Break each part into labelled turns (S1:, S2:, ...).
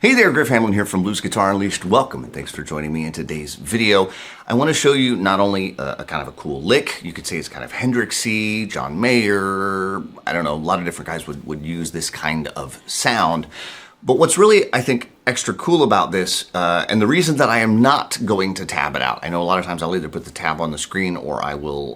S1: Hey there, Griff Hamlin here from Blues Guitar Unleashed. Welcome and thanks for joining me in today's video. I want to show you not only a kind of a cool lick, you could say it's kind of Hendrix-y, John Mayer, I don't know, a lot of different guys would use this kind of sound. But what's really, I think, extra cool about this, and the reason that I am not going to tab it out, I know a lot of times I'll either put the tab on the screen or I will,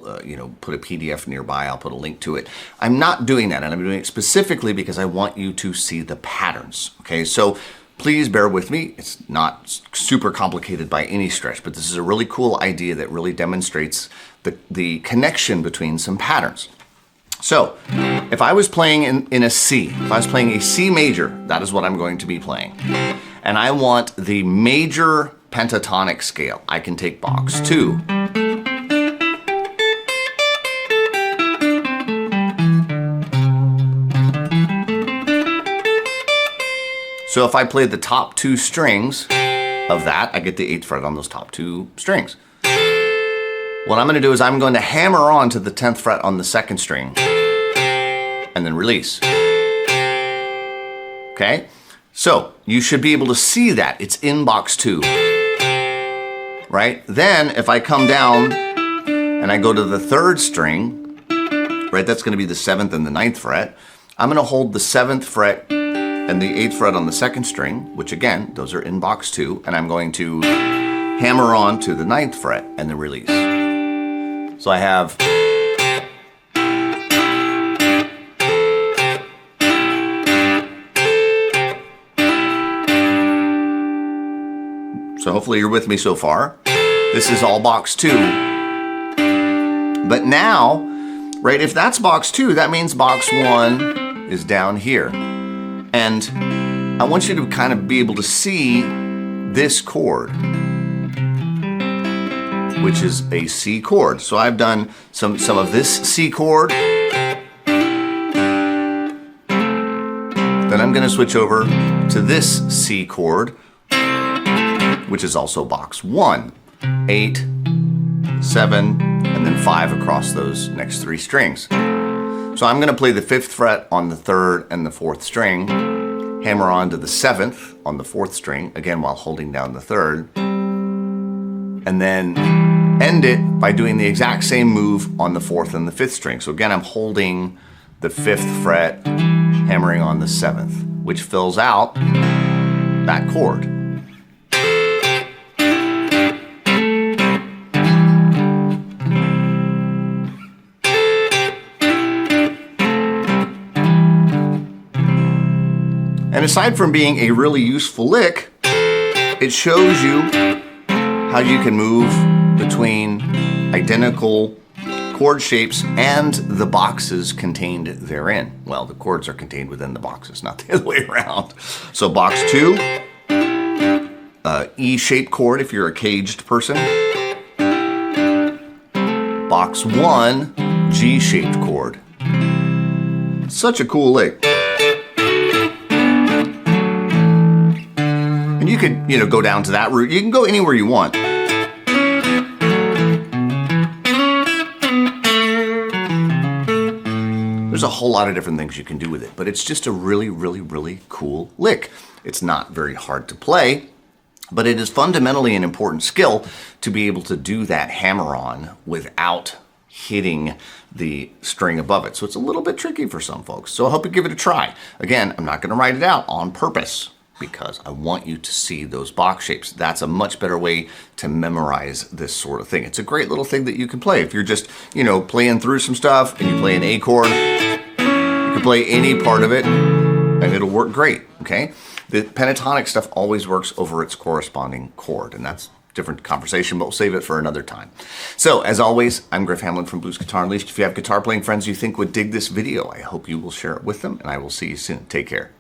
S1: put a PDF nearby, I'll put a link to it. I'm not doing that, and I'm doing it specifically because I want you to see the patterns, okay? So please bear with me. It's not super complicated by any stretch, but this is a really cool idea that really demonstrates the connection between some patterns. So, if I was playing in a C, if I was playing a C major, that is what I'm going to be playing. And I want the major pentatonic scale. I can take box 2. So if I play the top 2 strings of that, I get the 8th fret on those top 2 strings. What I'm going to do is I'm going to hammer on to the 10th fret on the 2nd string and then release. Okay? So you should be able to see that. It's in box 2. Right? Then if I come down and I go to the 3rd string, right, that's going to be the 7th and the 9th fret. I'm going to hold the 7th fret and the 8th fret on the 2nd string, which again, those are in box 2, and I'm going to hammer on to the 9th fret and then release. So I have so hopefully you're with me so far. This is all box 2. But now, right, if that's box 2, that means box 1 is down here. And I want you to kind of be able to see this chord, which is a C chord. So I've done some of this C chord. Then I'm going to switch over to this C chord, which is also box 1. 8, 7, and then 5 across those next 3 strings. So I'm going to play the 5th fret on the 3rd and the 4th string, hammer on to the 7th on the 4th string, again while holding down the 3rd, and then end it by doing the exact same move on the 4th and the 5th string. So again, I'm holding the 5th fret, hammering on the 7th, which fills out that chord. And aside from being a really useful lick, it shows you how you can move between identical chord shapes and the boxes contained therein. Well, the chords are contained within the boxes, not the other way around. So box 2, E-shaped chord if you're a caged person. Box 1, G-shaped chord. Such a cool lick. And you could, go down to that route. You can go anywhere you want. There's a whole lot of different things you can do with it, but it's just a really, really, really cool lick. It's not very hard to play, but it is fundamentally an important skill to be able to do that hammer-on without hitting the string above it. So it's a little bit tricky for some folks. So I hope you give it a try. Again, I'm not going to write it out on purpose, because I want you to see those box shapes. That's a much better way to memorize this sort of thing. It's a great little thing that you can play. If you're just, playing through some stuff and you play an A chord, you can play any part of it and it'll work great, okay? The pentatonic stuff always works over its corresponding chord, and that's a different conversation, but we'll save it for another time. So, as always, I'm Griff Hamlin from Blues Guitar Unleashed. If you have guitar playing friends you think would dig this video, I hope you will share it with them, and I will see you soon. Take care.